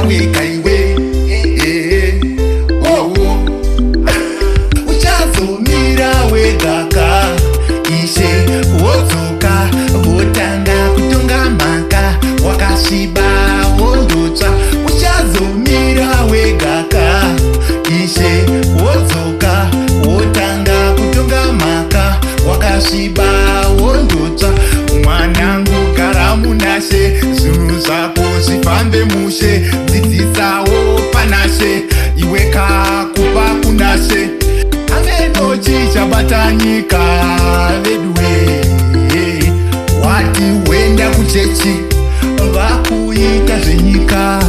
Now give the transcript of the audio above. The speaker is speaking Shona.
wega iwe uchazomira wegaka ishe wodzoka wotanga kutonga mhaka wakasviba wondotsva uchazomira wegaka ishe wodzoka wotanga kutonga mhaka wakasviba wondotsva mwanangu gara munashe zvinhu zvako zvifambe mushe dzidzisawo panashe iwe kakupa kunashe amenochi chabata nyika veduwe wati wenda kuchechi vakuita zvenyika